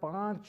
5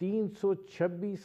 326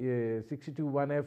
62(1)(f)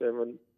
7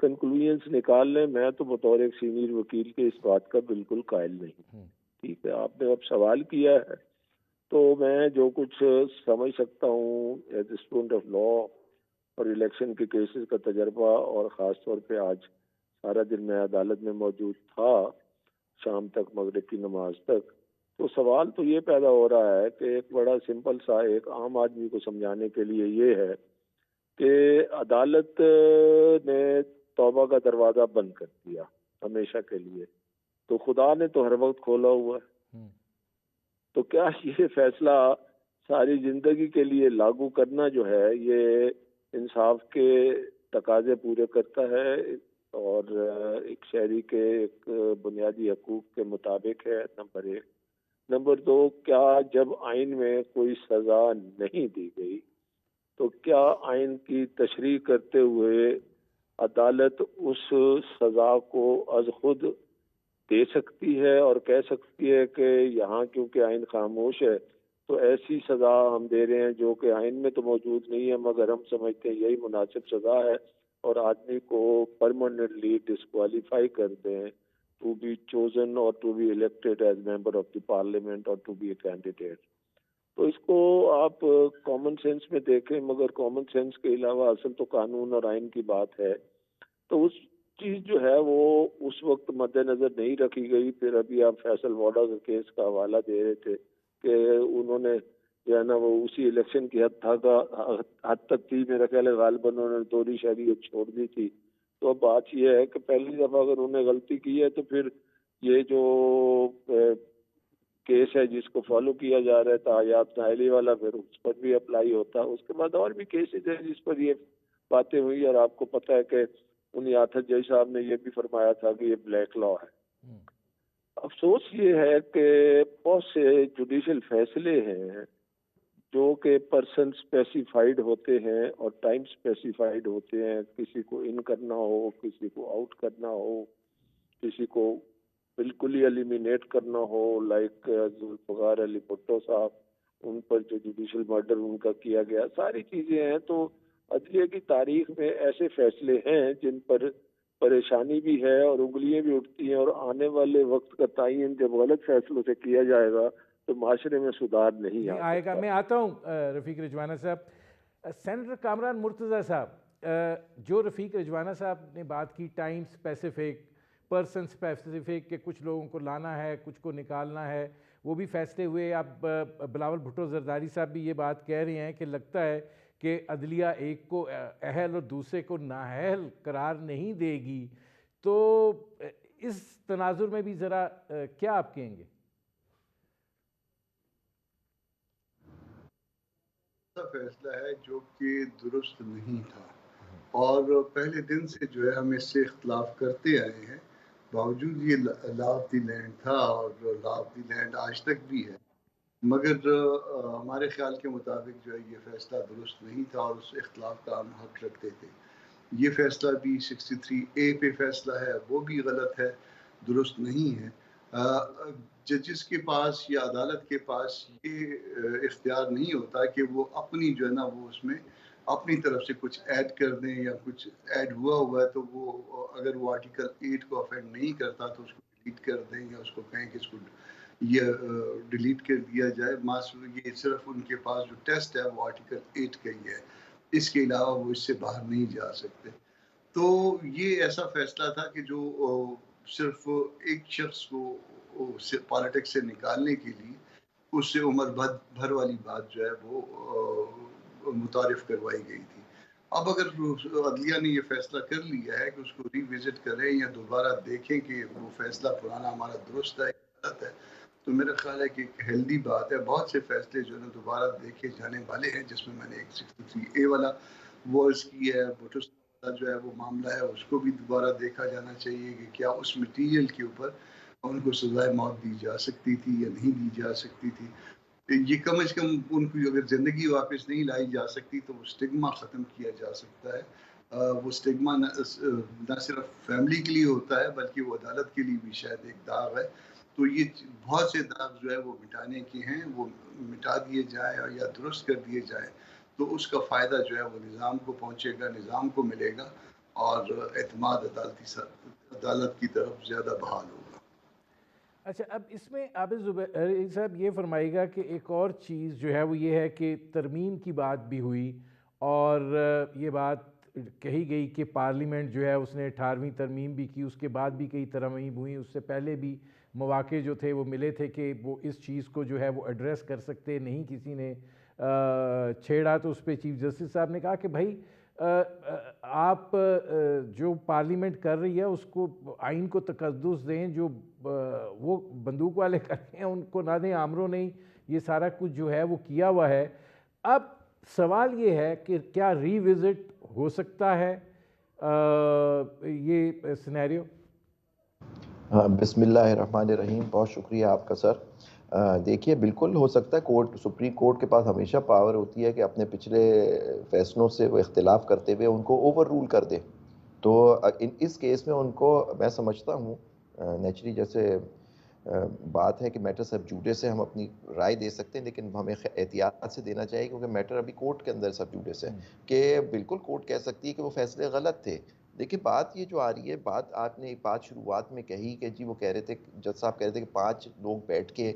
conclusions نکال لیں. میں تو بطور ایک سینئر وکیل کے اس بات کا بالکل قائل نہیں. ٹھیک ہے, آپ نے اب سوال کیا ہے تو میں جو کچھ سمجھ سکتا ہوں as a student of law اور الیکشن کے کیسز کا تجربہ, اور خاص طور پہ آج سارا دن میں عدالت میں موجود تھا شام تک, مغرب کی نماز تک, تو سوال تو یہ پیدا ہو رہا ہے کہ ایک بڑا سمپل سا ایک عام آدمی کو سمجھانے کے لیے یہ ہے کہ عدالت نے توبہ کا دروازہ بند کر دیا ہمیشہ کے لیے, تو خدا نے تو ہر وقت کھولا ہوا ہے. تو کیا یہ فیصلہ ساری زندگی کے لیے لاگو کرنا جو ہے یہ انصاف کے تقاضے پورے کرتا ہے اور ایک شہری کے ایک بنیادی حقوق کے مطابق ہے؟ نمبر ایک. نمبر دو, کیا جب آئین میں کوئی سزا نہیں دی گئی تو کیا آئین کی تشریح کرتے ہوئے عدالت اس سزا کو از خود دے سکتی ہے اور کہہ سکتی ہے کہ یہاں کیونکہ آئین خاموش ہے تو ایسی سزا ہم دے رہے ہیں جو کہ آئین میں تو موجود نہیں ہے مگر ہم سمجھتے ہیں یہی مناسب سزا ہے, اور آدمی کو پرماننٹلی ڈسکوالیفائی کر دیں ٹو بی چوزن اور to be elected as member of the parliament اور ٹو بی اے کینڈیڈیٹ. تو اس کو آپ کامن سینس میں دیکھیں, مگر کامن سینس کے علاوہ اصل تو قانون اور آئین کی بات ہے. تو اس چیز جو ہے وہ اس وقت مد نظر نہیں رکھی گئی. پھر ابھی آپ فیصل واڈا کے کیس کا حوالہ دے رہے تھے کہ انہوں نے جو ہے نا وہ اسی الیکشن کی حد تک تھی, میرا خیال ہے غالباً انہوں نے دوہری شہریت چھوڑ دی تھی. تو اب بات یہ ہے کہ پہلی دفعہ اگر انہوں نے غلطی کی ہے تو پھر یہ جو کیس ہے جس کو فالو کیا جا رہا ہے تاحیات نااہلی والا, پھر اس پر بھی اپلائی ہوتا ہے. اس کے بعد اور بھی کیسز ہیں جس پر یہ باتیں ہوئی, اور آپ کو پتہ ہے کہ انہیں آتھر جج صاحب نے یہ بھی فرمایا تھا کہ یہ بلیک لا ہے. افسوس یہ ہے کہ بہت سے جوڈیشل فیصلے ہیں جو کہ پرسن اسپیسیفائڈ ہوتے ہیں اور ٹائم اسپیسیفائڈ ہوتے ہیں. کسی کو ان کرنا ہو, کسی کو آؤٹ کرنا ہو, کسی کو بالکل ہی ایلیمینیٹ کرنا ہو, لائک ذوالفقار علی بھٹو صاحب, ان پر جو جوڈیشل مرڈر ان کا کیا گیا, ساری چیزیں ہیں. تو عدلیہ کی تاریخ میں ایسے فیصلے ہیں جن پر پریشانی بھی ہے اور انگلیاں بھی اٹھتی ہیں, اور آنے والے وقت کا تعین جب غلط فیصلوں سے کیا جائے گا تو معاشرے میں سدھار نہیں آئے گا. میں آتا ہوں رفیق رجوانہ صاحب. سینیٹر کامران مرتضیٰ صاحب, جو رفیق رجوانہ صاحب نے بات کی ٹائم اسپیسیفک, پرسن اسپیسیفک, کہ کچھ لوگوں کو لانا ہے کچھ کو نکالنا ہے, وہ بھی فیصلے ہوئے. اب بلاول بھٹو زرداری صاحب بھی یہ بات کہہ رہے ہیں کہ لگتا ہے کہ عدلیہ ایک کو اہل اور دوسرے کو نااہل قرار نہیں دے گی. تو اس تناظر میں بھی ذرا کیا آپ کہیں گے؟ فیصلہ ہے جو کہ درست نہیں تھا, اور پہلے دن سے جو ہے ہم اس سے اختلاف کرتے آئے ہیں. باوجود یہ لا آف دی لینڈ تھا اور لا آف دی لینڈ آج تک بھی ہے, مگر ہمارے خیال کے مطابق جو ہے یہ فیصلہ درست نہیں تھا اور اس اختلاف کا ہم حق رکھتے تھے. یہ فیصلہ بھی 63A پہ فیصلہ ہے, وہ بھی غلط ہے, درست نہیں ہے. ججز کے پاس یا عدالت کے پاس یہ اختیار نہیں ہوتا کہ وہ اپنی جو ہے نا وہ اس میں اپنی طرف سے کچھ ایڈ کر دیں, یا کچھ ایڈ ہوا ہے تو وہ اگر وہ آرٹیکل 8 کو افینڈ نہیں کرتا تو اس کو ڈیلیٹ کر دیں, یا اس کو کہیں کہ اس کو یہ ڈیلیٹ کر دیا جائے. یہ صرف ان کے پاس جو ٹیسٹ ہے وہ آرٹیکل 8 کا ہی ہے, اس کے علاوہ وہ اس سے باہر نہیں جا سکتے. تو یہ ایسا فیصلہ تھا کہ جو صرف ایک شخص کو پالیٹکس سے نکالنے کے لیے اس سے عمر بھر والی بات جو ہے وہ متعارف کروائی گئی تھی. اب اگر عدلیہ نے یہ فیصلہ کر لیا ہے کہ اس کو ری وزٹ کریں یا دوبارہ دیکھیں کہ وہ فیصلہ پرانا ہمارا درست ہے غلط ہے, تو میرا خیال ہے کہ ایک ہیلدی بات ہے. بہت سے فیصلے جو ہے دوبارہ دیکھے جانے والے ہیں, جس میں نے ایک 63A والا ورڈز کی ہے, بھٹو جو ہے وہ معاملہ ہے, اس کو بھی دوبارہ دیکھا جانا چاہیے کہ کیا اس مٹیریل کے اوپر ان کو سزائے موت دی جا سکتی تھی یا نہیں دی جا سکتی تھی. یہ کم از کم ان کی اگر زندگی واپس نہیں لائی جا سکتی تو وہ سٹگما ختم کیا جا سکتا ہے. وہ سٹگما نہ صرف فیملی کے لیے ہوتا ہے بلکہ وہ عدالت کے لیے بھی شاید ایک داغ ہے. تو یہ بہت سے داغ جو ہے وہ مٹانے کے ہیں, وہ مٹا دیے جائیں یا درست کر دیے جائیں تو اس کا فائدہ جو ہے وہ نظام کو پہنچے گا, نظام کو ملے گا, اور اعتماد عدالت کی طرف زیادہ بحال ہوگا۔ اچھا، اب اس میں عابد زبیری صاحب یہ فرمائے گا کہ ایک اور چیز جو ہے وہ یہ ہے کہ ترمیم کی بات بھی ہوئی، اور یہ بات کہی گئی کہ پارلیمنٹ جو ہے اس نے 18ویں ترمیم بھی کی، اس کے بعد بھی کئی ترمیم ہوئیں، اس سے پہلے بھی مواقع جو تھے وہ ملے تھے کہ وہ اس چیز کو جو ہے وہ ایڈریس کر سکتے، نہیں کسی نے چھیڑا۔ تو اس پہ چیف جسٹس صاحب نے کہا کہ بھائی آپ جو پارلیمنٹ کر رہی ہے اس کو آئین کو تقدس دیں، جو وہ بندوق والے کر رہے ہیں ان کو نہ دیں، آمروں نہیں، یہ سارا کچھ جو ہے وہ کیا ہوا ہے۔ اب سوال یہ ہے کہ کیا ری وزٹ ہو سکتا ہے یہ سینیریو؟ بسم اللہ الرحمن الرحیم، بہت شکریہ آپ کا سر۔ دیکھیے بالکل ہو سکتا ہے، کورٹ سپریم کورٹ کے پاس ہمیشہ پاور ہوتی ہے کہ اپنے پچھلے فیصلوں سے وہ اختلاف کرتے ہوئے ان کو اوور رول کر دے۔ تو اس کیس میں ان کو میں سمجھتا ہوں نیچرلی جیسے بات ہے کہ میٹر سب جوڈس سے ہم اپنی رائے دے سکتے ہیں، لیکن ہمیں احتیاط سے دینا چاہیے کیونکہ میٹر ابھی کورٹ کے اندر سب جوڈس ہے، کہ بالکل کورٹ کہہ سکتی ہے کہ وہ فیصلے غلط تھے۔ دیکھیں بات یہ جو آ رہی ہے، آپ نے ایک بات شروعات میں کہی کہ جی وہ کہہ رہے تھے، جج صاحب کہہ رہے تھے کہ 5 لوگ بیٹھ کے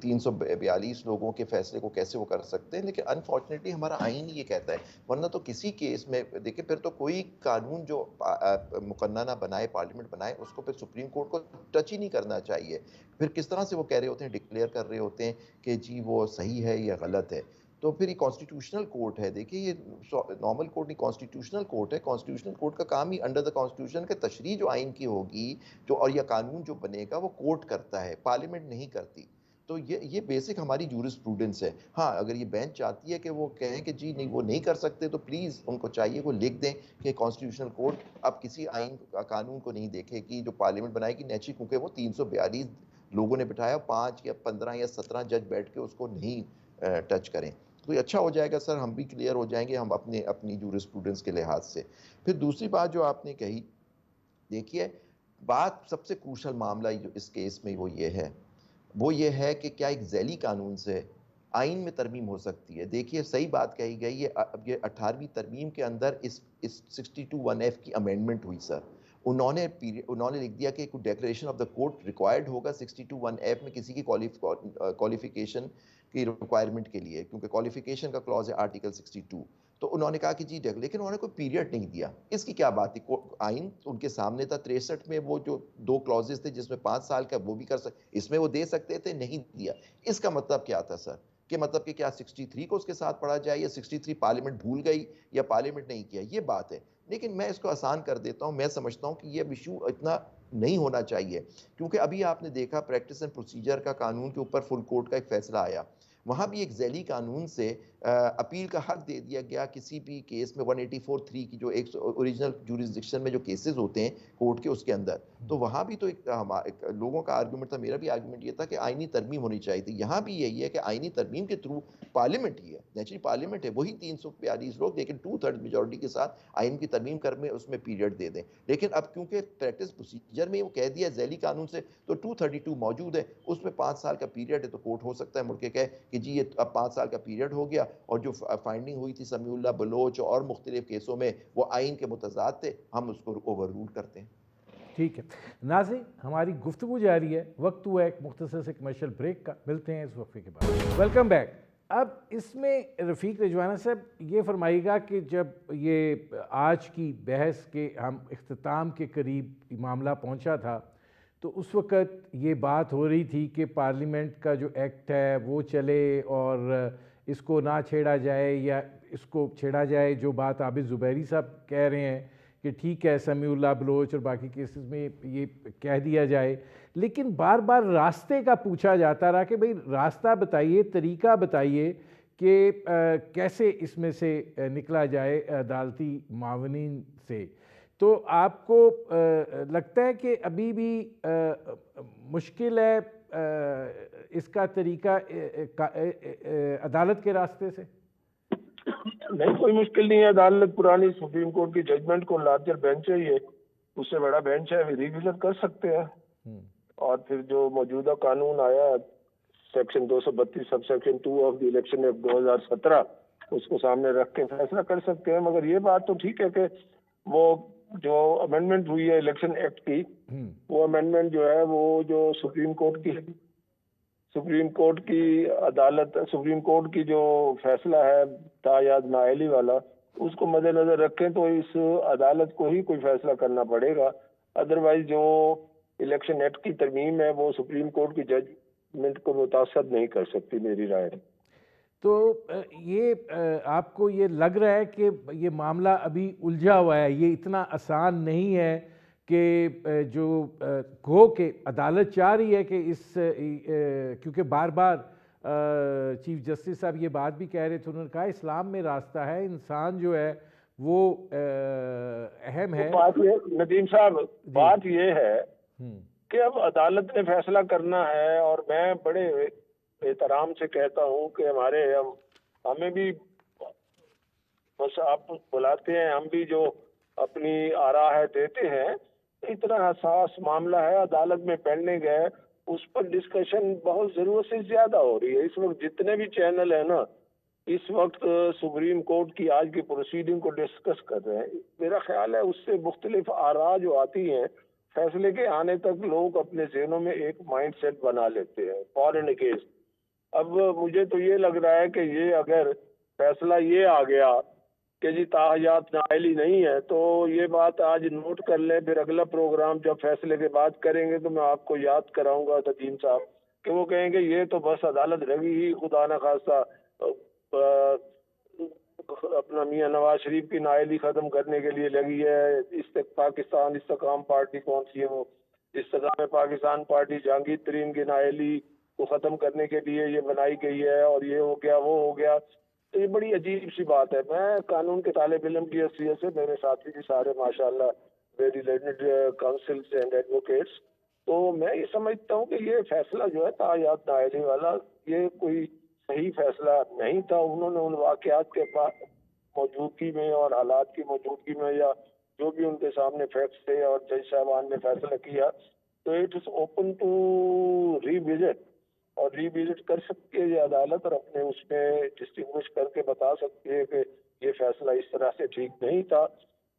342 لوگوں کے فیصلے کو کیسے وہ کر سکتے ہیں، لیکن انفارچونیٹلی ہمارا آئین یہ کہتا ہے، ورنہ تو کسی کیس میں دیکھیں پھر تو کوئی قانون جو مقننہ بنائے، پارلیمنٹ بنائے، اس کو پھر سپریم کورٹ کو ٹچ ہی نہیں کرنا چاہیے۔ پھر کس طرح سے وہ کہہ رہے ہوتے ہیں، ڈکلیئر کر رہے ہوتے ہیں کہ جی وہ صحیح ہے یا غلط ہے۔ تو پھر یہ کانسٹیٹیوشنل کورٹ ہے، دیکھیے یہ نارمل کورٹ نہیں، کانسٹیٹیوشنل کورٹ ہے۔ کانسٹیٹیوشنل کورٹ کا کام ہی انڈر دا کانسٹیٹیوشن کے تشریح جو آئین کی ہوگی جو اور یا قانون جو بنے گا وہ کورٹ کرتا ہے، پارلیمنٹ نہیں کرتی۔ تو یہ بیسک ہماری جورسپروڈنس ہے۔ ہاں اگر یہ بینچ چاہتی ہے کہ وہ کہیں کہ جی نہیں وہ نہیں کر سکتے، تو پلیز ان کو چاہیے وہ لکھ دیں کہ کانسٹیٹیوشنل کورٹ اب کسی آئین قانون کو نہیں دیکھے گی جو پارلیمنٹ بنائے گی، نیچی کیونکہ وہ 342 لوگوں نے بٹھایا، 5 یا 15 یا 17 جج بیٹھ کے اس کو نہیں ٹچ کریں۔ تو یہ اچھا ہو جائے گا سر، ہم بھی کلیئر ہو جائیں گے ہم اپنی جورسپروڈنس کے لحاظ سے۔ پھر دوسری بات جو آپ نے کہی، دیکھیے بات سب سے کروشل معاملہ اس کیس میں وہ یہ ہے کہ کیا ایک ذیلی قانون سے آئین میں ترمیم ہو سکتی ہے۔ دیکھیے صحیح بات کہی گئی، یہ 18ویں ترمیم کے اندر اس 62(1)F کی امینڈمنٹ ہوئی سر۔ انہوں نے لکھ دیا کہ declaration of the court required ہوگا 62(1)F میں کسی کی کوالیفیکیشن کی ریکوائرمنٹ کے لیے، کیونکہ کوالیفیکیشن کا کلاز ہے آرٹیکل 62۔ تو انہوں نے کہا کہ جی لیکن انہوں نے کوئی پیریڈ نہیں دیا۔ اس کی کیا بات تھی؟ آئین ان کے سامنے تھا 63 میں، وہ جو 2 کلازز تھے جس میں 5 سال کا وہ بھی کر سکتے، اس میں وہ دے سکتے تھے، نہیں دیا۔ اس کا مطلب کیا تھا سر؟ کہ مطلب کہ کیا 63 کو اس کے ساتھ پڑھا جائے، یا 63 پارلیمنٹ بھول گئی یا پارلیمنٹ نہیں کیا، یہ بات ہے۔ لیکن میں اس کو آسان کر دیتا ہوں، میں سمجھتا ہوں کہ یہ ایشو اتنا نہیں ہونا چاہیے، کیونکہ ابھی آپ نے دیکھا پریکٹس اینڈ پروسیجر کا قانون کے اوپر فل کورٹ کا ایک فیصلہ آیا، وہاں بھی ایک ذیلی قانون سے اپیل کا حق دے دیا گیا کسی بھی کیس میں 184(3) کی جو ایک اوریجنل جورسڈکشن میں جو کیسز ہوتے ہیں کورٹ کے، اس کے اندر تو وہاں بھی تو ایک لوگوں کا آرگومنٹ تھا، میرا بھی آرگومنٹ یہ تھا کہ آئینی ترمیم ہونی چاہیے تھی۔ یہاں بھی یہی ہے کہ آئینی ترمیم کے تھرو پارلیمنٹ ہی ہے، نیچرلی پارلیمنٹ ہے، وہی 342 لوگ، لیکن 2/3 میجورٹی کے ساتھ آئین کی ترمیم کر میں اس میں پیریڈ دے دیں۔ لیکن اب کیونکہ پریکٹس پروسیجر میں وہ کہہ دیا ذیلی قانون سے، تو 232 موجود ہے، اس میں 5 سال کا پیریڈ ہے، تو کورٹ ہو سکتا ہے مڑ کے کہے کہ جی یہ اب 5 سال کا پیریڈ ہو گیا، اور جو فائنڈنگ ہوئی تھی سمیع اللہ بلوچ اور مختلف کیسوں میں وہ آئین کے متضاد تھے، ہم اس کو اوور رول کرتے ہیں۔ ٹھیک ہے ناظرین، ہماری گفتگو جاری ہے، وقت ہوا ہے ایک مختصر سے کمرشل بریک کا، ملتے ہیں اس وقفے کے بعد۔ Welcome back. اب اس میں رفیق رجوانہ صاحب یہ فرمائیے گا کہ جب یہ آج کی بحث کے ہم اختتام کے قریب معاملہ پہنچا تھا، تو اس وقت یہ بات ہو رہی تھی کہ پارلیمنٹ کا جو ایکٹ ہے وہ چلے اور اس کو نہ چھیڑا جائے، یا اس کو چھیڑا جائے، جو بات عابد زبیری صاحب کہہ رہے ہیں کہ ٹھیک ہے سمیع اللہ بلوچ اور باقی کیسز میں یہ کہہ دیا جائے، لیکن بار بار راستے کا پوچھا جاتا رہا کہ بھئی راستہ بتائیے، طریقہ بتائیے کہ کیسے اس میں سے نکلا جائے عدالتی معاونین سے۔ تو آپ کو لگتا ہے کہ ابھی بھی مشکل ہے اس کا طریقہ عدالت کے راستے سے؟ نہیں، کوئی مشکل نہیں ہے۔ عدالت پرانی سپریم کورٹ کی ججمنٹ کو لارجر بینچ ہے، یہ اس سے بڑا بینچ ہے، ریویژن کر سکتے ہیں۔ اور پھر جو موجودہ قانون آیا section 232 sub section 2 of the election act 2017، اس کو سامنے رکھ کے فیصلہ کر سکتے ہیں. مگر یہ بات تو ٹھیک ہے کہ وہ جو امینڈمنٹ ہوئی ہے الیکشن ایکٹ کی، وہ امینڈمنٹ جو ہے وہ جو سپریم کورٹ کی عدالت، سپریم کورٹ کی جو فیصلہ ہے تایاد نااہلی والا، اس کو مد نظر رکھیں تو اس عدالت کو ہی کوئی فیصلہ کرنا پڑے گا. ادروائز جو الیکشن ایکٹ کی ترمیم ہے وہ سپریم کورٹ کی ججمنٹ کو متاثر نہیں کر سکتی میری رائے. تو یہ آپ کو یہ لگ رہا ہے کہ یہ معاملہ ابھی الجھا ہوا ہے، یہ اتنا آسان نہیں ہے کہ جو گو کہ عدالت چاہ رہی ہے کہ اس کیونکہ بار بار چیف جسٹس صاحب یہ بات بھی کہہ رہے تھے، انہوں نے کہا اسلام میں راستہ ہے، انسان جو ہے وہ اہم ہے. ندیم صاحب بات یہ ہے کہ اب عدالت نے فیصلہ کرنا ہے، اور میں بڑے احترام سے کہتا ہوں کہ ہمیں بھی بس آپ بلاتے ہیں، ہم بھی جو اپنی آراء ہے دیتے ہیں. اتنا حساس معاملہ ہے، عدالت میں پینڈنگ ہے، اس پر ڈسکشن بہت ضرورت سے زیادہ ہو رہی ہے. اس وقت جتنے بھی چینل ہیں نا، اس وقت سپریم کورٹ کی آج کی پروسیڈنگ کو ڈسکس کر رہے ہیں. میرا خیال ہے اس سے مختلف آراء جو آتی ہیں، فیصلے کے آنے تک لوگ اپنے ذہنوں میں ایک مائنڈ سیٹ بنا لیتے ہیں فار اینڈ اگینسٹ. اب مجھے تو یہ لگ رہا ہے کہ یہ اگر فیصلہ یہ آ گیا کہ جی تاحیات نااہلی نہیں ہے، تو یہ بات آج نوٹ کر لیں. پھر اگلا پروگرام جب فیصلے کے بعد کریں گے تو میں آپ کو یاد کراؤں گا ندیم صاحب کہ وہ کہیں گے یہ تو بس عدالت لگی ہی خدا نخواستہ اپنا میاں نواز شریف کی نااہلی ختم کرنے کے لیے لگی ہے. پاکستان استحکام پارٹی کون سی ہے، وہ استحکام پاکستان پارٹی جہانگیر ترین کی نااہلی کو ختم کرنے کے لیے یہ بنائی گئی ہے، اور یہ ہو گیا وہ ہو گیا. تو یہ بڑی عجیب سی بات ہے. میں قانون کے طالب علم کی حیثیت سے، میرے ساتھی بھی سارے ماشاءاللہ very learned councils and advocates, تو میں یہ سمجھتا ہوں کہ یہ فیصلہ جو ہے تاحیات نااہلی والا، یہ کوئی صحیح فیصلہ نہیں تھا. انہوں نے ان واقعات کے موجودگی میں اور حالات کی موجودگی میں، یا جو بھی ان کے سامنے فیکٹس تھے اور جج صاحبان نے فیصلہ کیا، تو it is open to revisit, اور ری وزٹ کر سکتی ہے یہ عدالت، اور اپنے اس میں ڈسٹنگوش کر کے بتا سکتی ہے کہ یہ فیصلہ اس طرح سے ٹھیک نہیں تھا.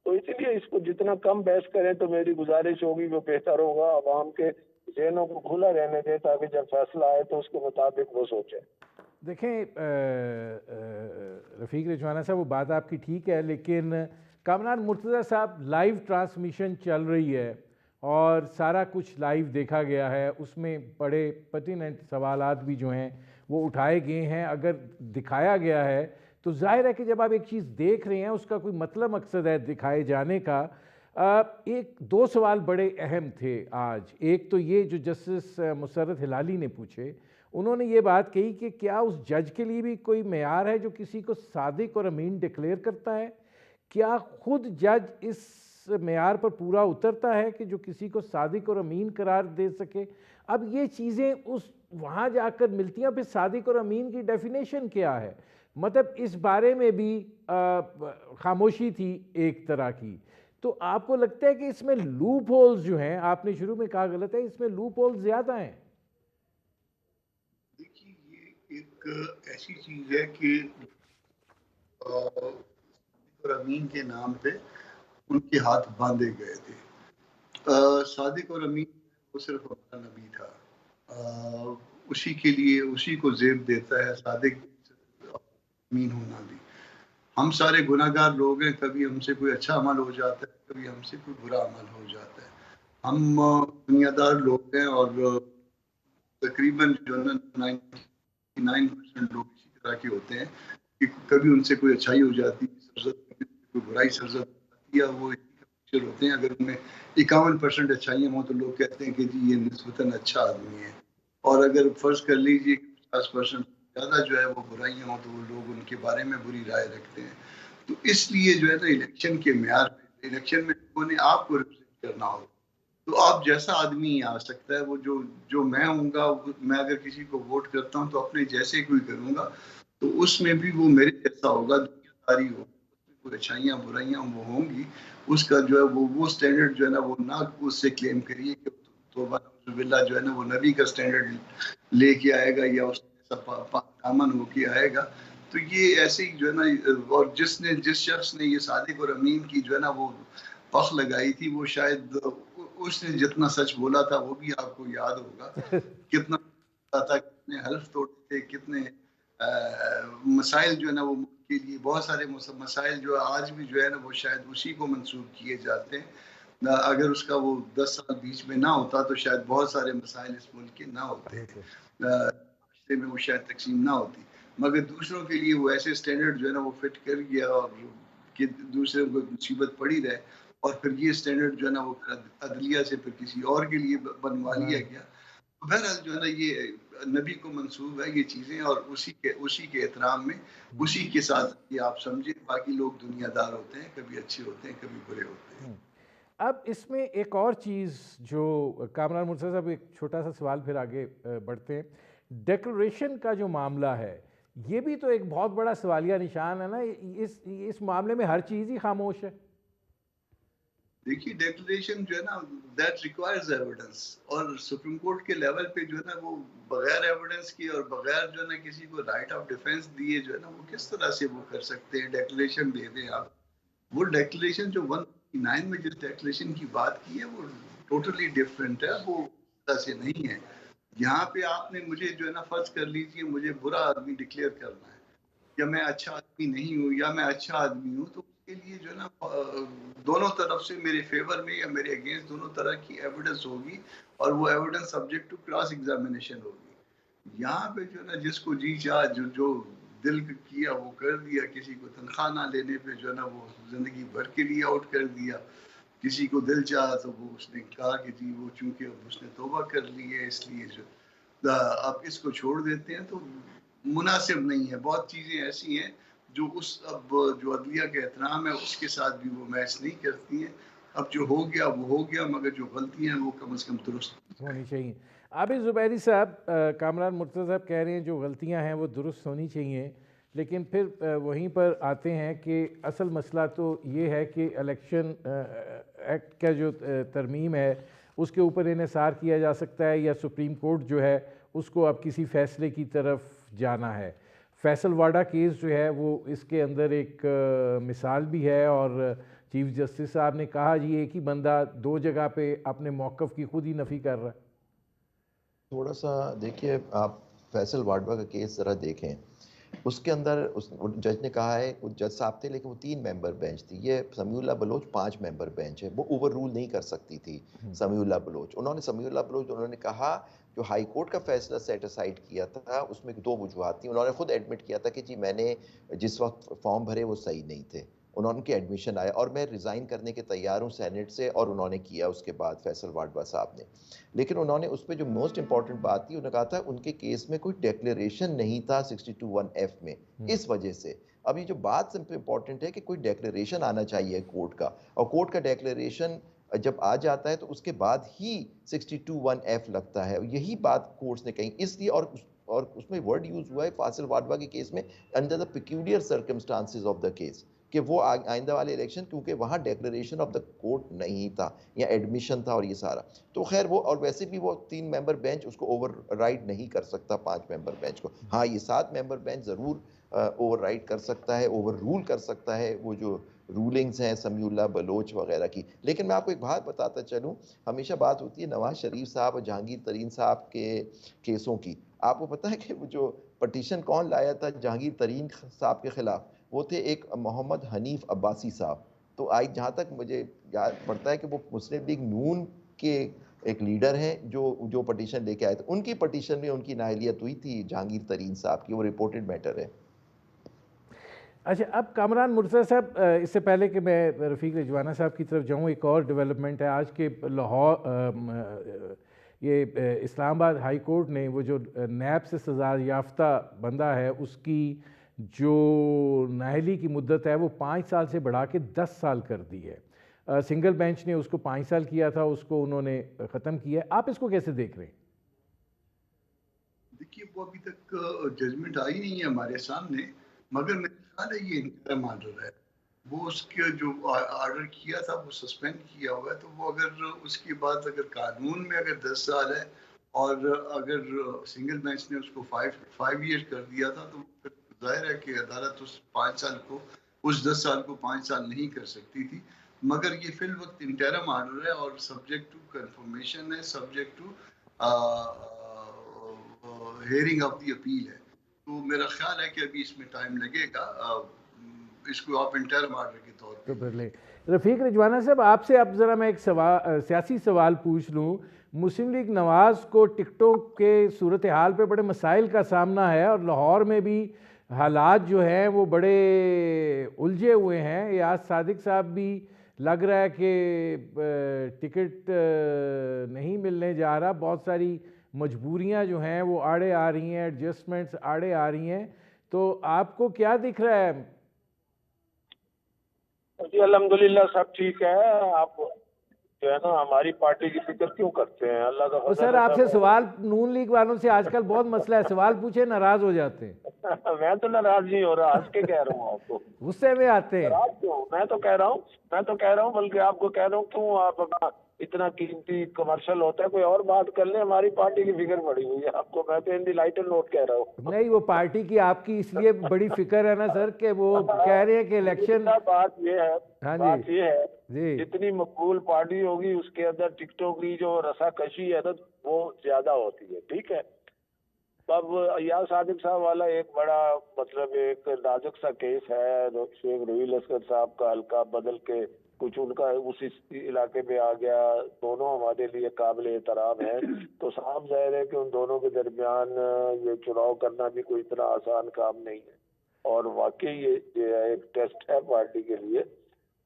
تو اسی لیے اس کو جتنا کم بحث کریں تو میری گزارش ہوگی وہ بہتر ہوگا. عوام کے ذہنوں کو کھلا رہنے دیں تاکہ جب فیصلہ آئے تو اس کے مطابق وہ سوچیں. دیکھیں رفیق رجوانہ صاحب، وہ بات آپ کی ٹھیک ہے، لیکن کامران مرتضیٰ صاحب لائیو ٹرانسمیشن چل رہی ہے اور سارا کچھ لائیو دیکھا گیا ہے، اس میں بڑے پرٹیننٹ سوالات بھی جو ہیں وہ اٹھائے گئے ہیں. اگر دکھایا گیا ہے تو ظاہر ہے کہ جب آپ ایک چیز دیکھ رہے ہیں اس کا کوئی مطلب مقصد ہے دکھائے جانے کا. ایک دو سوال بڑے اہم تھے آج. ایک تو یہ جو جسٹس مسرت ہلالی نے پوچھے، انہوں نے یہ بات کہی کہ کیا اس جج کے لیے بھی کوئی معیار ہے جو کسی کو صادق اور امین ڈکلیئر کرتا ہے؟ کیا خود جج اس معیار پر پورا اترتا ہے کہ جو کسی کو صادق اور امین قرار دے سکے؟ اب یہ چیزیں وہاں جا کر ملتی ہیں. پھر صادق اور امین کی ڈیفینیشن کیا ہے؟ مطلب اس بارے میں بھی خاموشی تھی ایک طرح کی. تو آپ کو لگتا ہے کہ اس میں لوپ ہولز جو ہیں، آپ نے شروع میں کہا غلط ہے، اس میں لوپ ہولز زیادہ ہیں؟ دیکھیے یہ ایک ایسی چیز ہے کہ امین کے نام پہ ان کے ہاتھ باندھے گئے تھے. صادق اور امین وہ صرف ہمارا نبی تھا، اسی کے لیے اسی کو زیب دیتا ہے صادق امین ہونا بھی. ہم سارے گناہ گار لوگ ہیں، کبھی ہم سے کوئی اچھا عمل ہو جاتا ہے، کبھی ہم سے کوئی برا عمل ہو جاتا ہے. ہم دنیا دار لوگ ہیں، اور تقریباً جو 99% لوگ اسی طرح کے ہوتے ہیں کہ کبھی ان سے کوئی اچھائی ہو جاتی ہے، کوئی برائی سرزد ہوتی ہے، وہ ہوتے ہیں. اگر ان میں 51% اچھائیاں ہوں تو لوگ کہتے ہیں کہ جی یہ نسبتاً اچھا آدمی ہے. اور اگر فرض کر لیجیے 50% زیادہ جو ہے وہ برائیاں ہوں تو وہ لوگ ان کے بارے میں بری رائے رکھتے ہیں. تو اس لیے جو ہے نا الیکشن کے معیار پہ، الیکشن میں لوگوں نے آپ کو ریپرزینٹ کرنا ہوگا، تو آپ جیسا آدمی آ سکتا ہے. وہ جو میں ہوں گا، میں اگر کسی کو ووٹ کرتا ہوں تو اپنے جیسے کوئی کروں گا، تو اس میں بھی وہ میرے جیسا ہوگا، دنیا داری ہوگا، کوئی اچھائیاں برائیاں وہ ہوں گی. اس کا جو ہے وہ سٹینڈرڈ جو ہے نا وہ نہ اس سے کلیم کریے کہ توبہ نعوذ باللہ جو ہے نا وہ نبی کا سٹینڈرڈ لے کے آئے گا یا اس دامن ہو کے آئے گا. تو تو یہ ایسے ہی جو ہے نا، اور جس شخص نے یہ صادق اور امین کی جو ہے نا وہ پخ لگائی تھی، وہ شاید اس نے جتنا سچ بولا تھا وہ بھی آپ کو یاد ہوگا، کتنا تھا، کتنے حلف توڑے تھے، کتنے مسائل جو ہے نا وہ ملک کے لیے، بہت سارے مسائل جو آج بھی جو ہے نا وہ شاید اسی کو منسوخ کیے جاتے ہیں۔ اگر اس کا وہ 10 سال بیچ میں نہ ہوتا تو شاید بہت سارے مسائل اس ملک کے نہ ہوتے، معاشرے میں وہ شاید تقسیم نہ ہوتی، مگر دوسروں کے لیے وہ ایسے سٹینڈرڈ جو ہے نا وہ فٹ کر گیا، اور کہ دوسرے کو مصیبت پڑی رہے، اور پھر یہ سٹینڈرڈ جو ہے نا وہ عدلیہ سے پھر کسی اور کے لیے بنوا لیا گیا۔ بہرحال جو ہے نا یہ نبی کو منسوب ہے یہ چیزیں، اور اسی کے احترام میں اسی کے ساتھ یہ آپ سمجھیں، باقی لوگ دنیا دار ہوتے ہیں، کبھی اچھے ہوتے ہیں، کبھی برے ہوتے ہیں۔ اب اس میں ایک اور چیز جو کامران مرتضیٰ صاحب، ایک چھوٹا سا سوال پھر آگے بڑھتے ہیں، ڈیکلریشن کا جو معاملہ ہے یہ بھی تو ایک بہت بڑا سوالیہ نشان ہے نا، اس معاملے میں ہر چیز ہی خاموش ہے۔ دیکھیے ڈیکلریشن جو ہے نا دیٹ ریکوائرز ایویڈنس، اور سپریم کورٹ کے لیول پہ جو ہے نا وہ بغیر ایویڈنس کی اور بغیر جو ہے نا کسی کو رائٹ آف ڈیفینس دیے جو ہے نا وہ کس طرح سے وہ کر سکتے ہیں، ڈیکلریشن دے دیں آپ۔ وہ ڈیکلریشن جو 139 میں جس ڈیکلریشن کی بات کی ہے وہ ٹوٹلی ڈفرینٹ ہے، وہ اس طرح سے نہیں ہے۔ یہاں پہ آپ نے مجھے جو ہے نا فرض کر لیجیے مجھے برا آدمی ڈکلیئر کرنا ہے، یا میں اچھا آدمی نہیں ہوں یا میں اچھا آدمی ہوں، تو اس کے لیے جو ہے نا دونوں طرف سے میرے فیور میں یا میرے اگینسٹ دونوں طرح کی ایویڈنس ہوگی، اور وہ evidence subject to cross examination ہوگی۔ یہاں پہ جو ہے نا جس کو جی چاہ جو دل کیا وہ کر دیا، کسی کو تنخواہ نہ لینے پہ جو ہے نا وہ زندگی بھر کے لیے آؤٹ کر دیا، کسی کو دل چاہا تو وہ اس نے کہا کہ جی وہ چونکہ اب اس نے توبہ کر لی ہے اس لیے جو آپ اس کو چھوڑ دیتے ہیں، تو مناسب نہیں ہے۔ بہت چیزیں ایسی ہیں جو جو عدلیہ کا احترام ہے اس کے ساتھ بھی وہ میچ نہیں کرتی ہیں۔ اب جو ہو گیا وہ ہو گیا، مگر جو غلطیاں ہیں وہ کم از کم درست ہونی چاہیے۔ عابد زبیری صاحب، کامران مرتضیٰ صاحب کہہ رہے ہیں جو غلطیاں ہیں وہ درست ہونی چاہیے، لیکن پھر وہیں پر آتے ہیں کہ اصل مسئلہ تو یہ ہے کہ الیکشن ایکٹ کا جو ترمیم ہے اس کے اوپر انحصار کیا جا سکتا ہے، یا سپریم کورٹ جو ہے اس کو اب کسی فیصلے کی طرف جانا ہے۔ فیصل واڈا کیس جو ہے وہ اس کے اندر ایک مثال بھی ہے، اور چیف جسٹس صاحب نے کہا جی ایک ہی بندہ دو جگہ پہ اپنے موقف کی خود ہی نفی کر رہا ہے۔ تھوڑا سا دیکھیے آپ فیصل واڈوا کا کیس ذرا دیکھیں، اس کے اندر جج نے کہا ہے، جج صاحب تھے لیکن وہ 3 ممبر بینچ تھی، یہ سمیع اللہ بلوچ 5 ممبر بینچ ہے، وہ اوور رول نہیں کر سکتی تھی سمیع اللہ بلوچ۔ سمیع اللہ بلوچ انہوں نے کہا جو ہائی کورٹ کا فیصلہ سیٹ اسائڈ کیا تھا اس میں 2 وجوہات تھیں، انہوں نے خود ایڈمٹ کیا تھا کہ جی میں نے جس وقت فارم بھرے وہ صحیح نہیں تھے، انہوں کے ایڈمیشن آیا اور میں ریزائن کرنے کے تیار ہوں سینٹ سے، اور انہوں نے کیا اس کے بعد فیصل واڈوا صاحب نے۔ لیکن انہوں نے اس پہ جو موسٹ امپورٹنٹ بات تھی، انہوں نے کہا تھا ان کے کیس میں کوئی ڈیکلیریشن نہیں تھا 62(1)(f) میں، اس وجہ سے اب یہ جو بات سب سے امپورٹنٹ ہے کہ کوئی ڈیکلیریشن آنا چاہیے کورٹ کا، اور کورٹ کا ڈیکلیریشن جب آ جاتا ہے تو اس کے بعد ہی 62(1)(f) لگتا ہے، یہی بات کورٹس نے کہی، اس لیے اور اس میں ورڈ یوز ہوا ہے فیصل واڈوا کے کیس میں under the peculiar circumstances of the case, کہ وہ آئندہ والے الیکشن کیونکہ وہاں ڈیکلیریشن آف دا کورٹ نہیں تھا یا ایڈمیشن تھا اور یہ سارا، تو خیر وہ، اور ویسے بھی وہ 3 ممبر بینچ اس کو اوور رائڈ نہیں کر سکتا 5 ممبر بینچ کو، ہاں یہ 7 ممبر بینچ ضرور اوور رائڈ کر سکتا ہے، اوور رول کر سکتا ہے وہ جو رولنگز ہیں سمیع اللہ بلوچ وغیرہ کی۔ لیکن میں آپ کو ایک بات بتاتا چلوں، ہمیشہ بات ہوتی ہے نواز شریف صاحب اور جہانگیر ترین صاحب کے کیسوں کی، آپ کو پتہ ہے کہ وہ جو پٹیشن کون لایا تھا جہانگیر ترین صاحب کے خلاف؟ وہ تھے ایک محمد حنیف عباسی صاحب، تو جہاں تک مجھے یاد پڑتا ہے کہ وہ مسلم لیگ نون کے ایک لیڈر ہیں جو پٹیشن لے کے آئے تھے، ان کی پٹیشن میں ان کی نااہلیت ہوئی تھی جہانگیر ترین صاحب کی، وہ رپورٹڈ میٹر ہے۔ اچھا، اب کامران مرتضیٰ صاحب، اس سے پہلے کہ میں رفیق رجوانہ صاحب کی طرف جاؤں، ایک اور ڈیولپمنٹ ہے آج کے لاہور، یہ اسلام آباد ہائی کورٹ نے وہ جو نیب سے سزا یافتہ بندہ ہے اس کی جو نااہلی کی مدت ہے وہ 5 سال سے بڑھا کے 10 سال کر دی ہے۔ سنگل بینچ نے اس کو 5 سال کیا تھا، اس کو انہوں نے ختم کیا ہے۔ آپ اس کو کیسے دیکھ رہے ہیں؟ دیکھیے وہ ابھی تک ججمنٹ آئی نہیں ہے ہمارے سامنے، مگر میرے خیال ہے یہ انٹرم آرڈر ہے، وہ اس کے جو آرڈر کیا تھا وہ سسپینڈ کیا ہوا ہے، تو وہ اگر اس کے بعد اگر قانون میں اگر 10 سال ہے اور اگر سنگل بینچ نے اس کو 5 ایئر کر دیا تھا، تو ظاہر ہے کہ عدالت اس 5 سال کو اس 10 سال کو 5 سال نہیں کر سکتی تھی، مگر یہ فی الوقت انٹرم آرڈر ہے اور سبجیکٹ ٹو کنفرمیشن ہے، subject to hearing of the appeal ہے. تو میرا خیال ہے کہ ابھی اس میں ٹائم لگے گا، اس کو آپ انٹرم آرڈر کے طور پہ. تو پھر لے رفیق رجوانہ صاحب، آپ سے اب ذرا میں ایک سیاسی سوال پوچھ لوں. مسلم لیگ نواز کو ٹکٹوں کے صورتحال پہ بڑے مسائل کا سامنا ہے، اور لاہور میں بھی حالات جو ہیں وہ بڑے الجھے ہوئے ہیں. ایاز صادق صاحب بھی لگ رہا ہے کہ ٹکٹ نہیں ملنے جا رہا. بہت ساری مجبوریاں جو ہیں وہ آڑے آ رہی ہیں، ایڈجسٹمنٹس آڑے آ رہی ہیں. تو آپ کو کیا دکھ رہا ہے؟ جی الحمدللہ سب ٹھیک ہے. آپ جو ہے نا ہماری پارٹی کی فکر کیوں کرتے ہیں؟ اللہ کا تو فضل سر ہے. آپ سے سوال نون لیگ والوں سے آج کل بہت مسئلہ ہے، سوال پوچھے ناراض ہو جاتے ہیں. میں تو ناراض نہیں ہو رہا، ہنس کے کہہ رہا ہوں آپ کو. غصے میں آتے ہیں. ناراض کیوں؟ میں تو کہہ رہا ہوں بلکہ آپ کو کہہ رہا ہوں کیوں آپ اتنا قیمتی کمرشل ہوتا ہے. کوئی اور بات کر لیں، ہماری پارٹی کی فکر پڑی ہوئی ہے آپ کو. میں تو ان دی لائٹر نوٹ کہہ رہا ہوں. نہیں، وہ پارٹی کی آپ کی اس لیے بڑی فکر ہے نا سر کہ وہ کہہ رہے ہیں کہ الیکشن. بات یہ ہے ہاں بات یہ ہے جی جتنی مقبول پارٹی ہوگی اس کے اندر ٹکٹوں کی جو رسا کشی ہے نا وہ زیادہ ہوتی ہے. ٹھیک ہے. اب ایاز صادق صاحب والا ایک بڑا مطلب ایک نازک سا کیس ہے. شیخ رویل اسکر صاحب کا حلقہ بدل کے کچھ ان کا اسی علاقے میں آ گیا. دونوں ہمارے لیے قابل احترام ہے. تو صاف ظاہر ہے کہ ان دونوں کے درمیان یہ چناؤ کرنا بھی کوئی اتنا آسان کام نہیں ہے، اور واقعی یہ ایک ٹیسٹ ہے پارٹی کے لیے.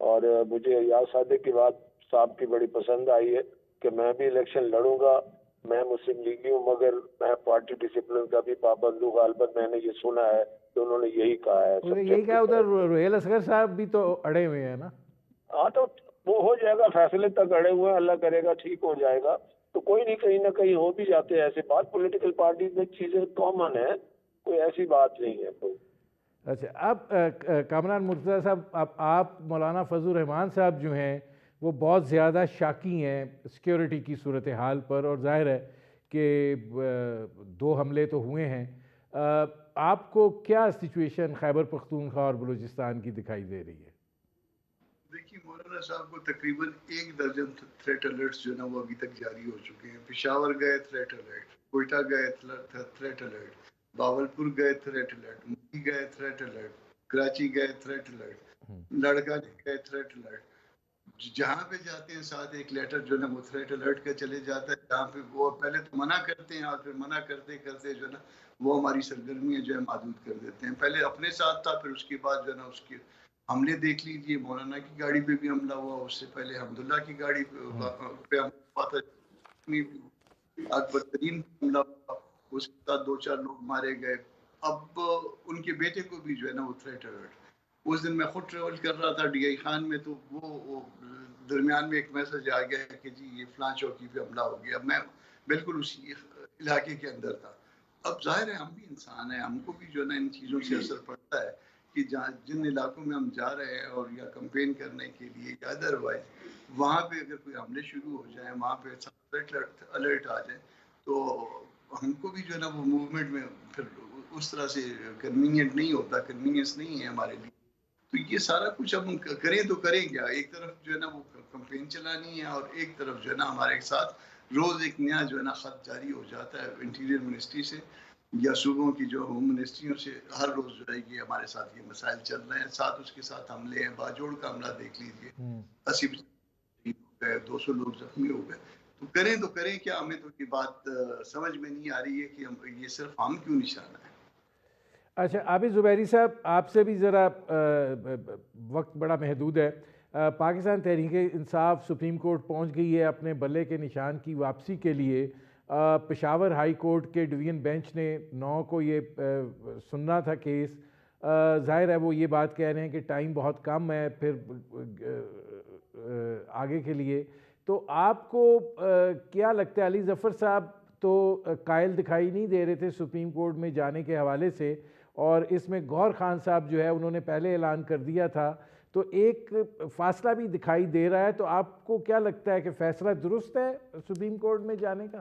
اور مجھے ایاز صادق کی بات صاحب کی بڑی پسند آئی ہے کہ میں بھی الیکشن لڑوں گا. میں مسلم لیگی ہوں مگر میں پارٹی ڈسپلن کا بھی پابند ہوں. غالباً میں نے یہ سنا ہے کہ انہوں نے یہی کہا ہے. یہی کہا. ادھر روہیل اصغر صاحب بھی تو اڑے ہوئے ہیں نا. ہاں تو وہ ہو جائے گا، فیصلے تک اڑے ہوئے ہیں، اللہ کرے گا ٹھیک ہو جائے گا. تو کوئی نہیں، کہیں نہ کہیں ہو بھی جاتے ہیں ایسے بات. پولیٹیکل پارٹیز میں چیزیں کامن ہیں، کوئی ایسی بات نہیں ہے کوئی. اچھا، اب کامران مرتضیٰ صاحب، اب آپ مولانا فضل الرحمان صاحب جو ہیں وہ بہت زیادہ شاکی ہیں سیکیورٹی کی صورتحال پر، اور ظاہر ہے کہ 2 حملے تو ہوئے ہیں. آپ کو کیا سچویشن خیبر پختونخوا اور بلوچستان کی دکھائی دے رہی ہے؟ دیکھیے مولانا صاحب کو تقریباً 1 درجن تھریٹ الرٹس جو ہے نا وہ ابھی تک جاری ہو چکے ہیں. پشاور گئے تھریٹ الرٹ، کوئٹہ گئے تھریٹ الرٹ، باولپور گئے تھریٹ الرٹ، مکی گئے تھریٹ الرٹ، کراچی گئے تھریٹ الرٹ، لڑکانے گئے تھریٹ الرٹ. جہاں پہ جاتے ہیں ساتھ ایک لیٹر جو ہے نا وہ تھریٹ الرٹ کا چلے جاتا ہے. جہاں پہ وہ پہلے تو منع کرتے ہیں اور پھر منع کرتے کرتے جو ہے نا وہ ہماری سرگرمیاں جو ہے محدود کر دیتے ہیں. پہلے اپنے ساتھ تھا، پھر اس کے بعد جو ہے نا اس کے حملے دیکھ لیجیے. مولانا کی گاڑی پہ بھی حملہ ہوا، اس سے پہلے حمداللہ کی گاڑی پہ حملہ ہوا تھا، اکبر ترین حملہ ہوا، اس کے ساتھ 2-4 لوگ مارے گئے. اب ان کے بیٹے کو بھی جو ہے نا وہ تھریٹ الرٹ. اس دن میں خود ٹریول کر رہا تھا ڈی آئی خان میں، تو وہ درمیان میں ایک میسج آ گیا کہ جی یہ فلاں چوکی پہ حملہ ہو گیا. میں بالکل اسی علاقے کے اندر تھا. اب ظاہر ہے ہم بھی انسان ہیں، ہم کو بھی جو ہے نا ان چیزوں سے اثر پڑتا ہے کہ جن علاقوں میں ہم جا رہے ہیں اور یا کمپین کرنے کے لیے یا ادروائز وہاں پہ اگر کوئی حملے شروع ہو جائیں، وہاں پہ الرٹ آ جائے تو ہم کو بھی جو ہے نا وہ موومنٹ میں پھر اس طرح سے کنوینئنٹ نہیں ہوتا، کنوینئنس نہیں ہے ہمارے لیے. تو یہ سارا کچھ اب ہم کریں تو کریں کیا؟ ایک طرف جو ہے نا وہ کمپین چلانی ہے اور ایک طرف جو ہے نا ہمارے ساتھ روز ایک نیا جو ہے نا خط جاری ہو جاتا ہے انٹیریئر منسٹری سے یا صوبوں کی جو ہوم منسٹریوں سے. ہر روز جو ہے یہ ہمارے ساتھ یہ مسائل چل رہے ہیں. ساتھ اس کے ساتھ حملے ہیں. باجوڑ کا حملہ دیکھ لیجیے، 80 ہو گئے، 200 لوگ زخمی ہو گئے. تو کریں کیا؟ ہمیں تو یہ بات سمجھ میں نہیں آ رہی ہے کہ یہ صرف ہم کیوں نشانہ ہے. اچھا عابد زبیری صاحب، آپ سے بھی ذرا وقت بڑا محدود ہے. پاکستان تحریک انصاف سپریم کورٹ پہنچ گئی ہے اپنے بلے کے نشان کی واپسی کے لیے. پشاور ہائی کورٹ کے ڈویژن بینچ نے 9 کو یہ سننا تھا کیس. ظاہر ہے وہ یہ بات کہہ رہے ہیں کہ ٹائم بہت کم ہے پھر آگے کے لیے. تو آپ کو کیا لگتا ہے؟ علی ظفر صاحب تو قائل دکھائی نہیں دے رہے تھے سپریم کورٹ میں جانے کے حوالے سے، اور اس میں گوہر خان صاحب جو ہے انہوں نے پہلے اعلان کر دیا تھا، تو ایک فاصلہ بھی دکھائی دے رہا ہے. تو آپ کو کیا لگتا ہے کہ فیصلہ درست ہے سپریم کورٹ میں جانے کا؟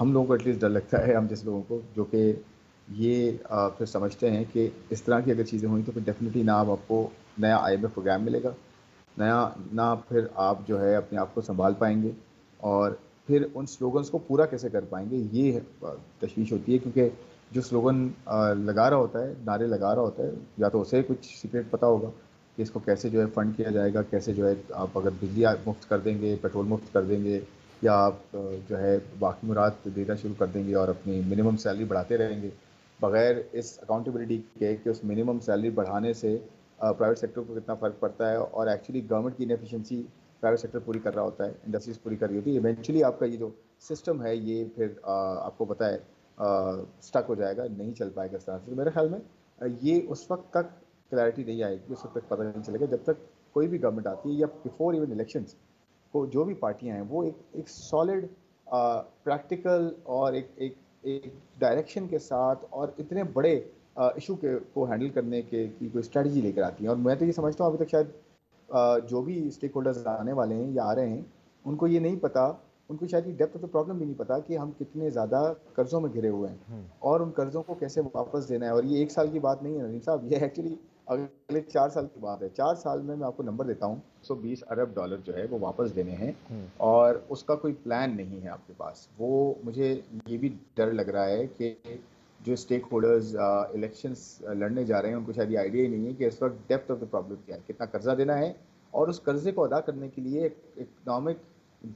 ہم لوگوں کو ایٹ لیسٹ ڈر لگتا ہے، ہم جیسے لوگوں کو، جو کہ یہ پھر سمجھتے ہیں کہ اس طرح کی اگر چیزیں ہوئیں تو پھر ڈیفینیٹلی نہ آپ کو نیا IMF پروگرام ملے گا، نہ پھر آپ جو ہے اپنے آپ کو سنبھال پائیں گے، اور پھر ان سلوگنس کو پورا کیسے کر پائیں گے، یہ تشویش ہوتی ہے. کیونکہ جو سلوگن لگا رہا ہوتا ہے، نعرے لگا رہا ہوتا ہے، یا تو اسے کچھ سیکریٹ پتہ ہوگا کہ اس کو کیسے جو ہے فنڈ کیا جائے گا، کیسے جو ہے آپ اگر بجلی مفت کر دیں گے، پیٹرول مفت کر دیں گے، یا آپ جو ہے باقی مراد دینا شروع کر دیں گے اور اپنی منیمم سیلری بڑھاتے رہیں گے بغیر اس اکاؤنٹیبلٹی کے کہ اس منیمم سیلری بڑھانے سے پرائیویٹ سیکٹر کو کتنا فرق پڑتا ہے، اور ایکچولی گورنمنٹ کی انیفیشنسی پرائیویٹ سیکٹر پوری کر رہا ہوتا ہے، انڈسٹریز پوری کر رہی ہوتی ہے. ایونچولی آپ کا یہ جو سسٹم ہے یہ پھر آپ کو پتہ ہے اسٹک ہو جائے گا، نہیں چل پائے گا اس طرح سے. میرے خیال میں یہ اس وقت تک کلیئرٹی نہیں آئے گی، اس وقت تک پتہ نہیں چلے گا جب تک کوئی بھی گورنمنٹ آتی ہے، یا بیفور ایون الیکشنز کو جو بھی پارٹیاں ہیں وہ ایک سالڈ پریکٹیکل اور ایک ڈائریکشن کے ساتھ اور اتنے بڑے ایشو کو ہینڈل کرنے کی کوئی اسٹریٹجی لے کر آتی ہیں. اور میں تو یہ سمجھتا ہوں ابھی تک شاید جو بھی اسٹیک ہولڈرز آنے والے ہیں یا آ رہے ہیں ان کو یہ نہیں پتا، ان کو شاید یہ ڈیپتھ آف دا پرابلم بھی نہیں پتا کہ ہم کتنے زیادہ قرضوں میں گھرے ہوئے ہیں اور ان قرضوں کو کیسے واپس دینا ہے. اور یہ 1 سال کی بات نہیں ہے ندیم صاحب، یہ ایکچولی اگلے 4 سال کی بات ہے. 4 سال میں آپ کو نمبر دیتا ہوں، $120 ارب جو ہے وہ واپس دینے ہیں، اور اس کا کوئی پلان نہیں ہے آپ کے پاس. وہ مجھے یہ بھی ڈر لگ رہا ہے کہ جو اسٹیک ہولڈرز الیکشنز لڑنے جا رہے ہیں ان کو شاید یہ آئیڈیا ہی نہیں ہے کہ اس وقت ڈیپتھ آف دا پرابلم کیا ہے، کتنا قرضہ دینا ہے، اور اس قرضے کو ادا کرنے کے لیے اکنامک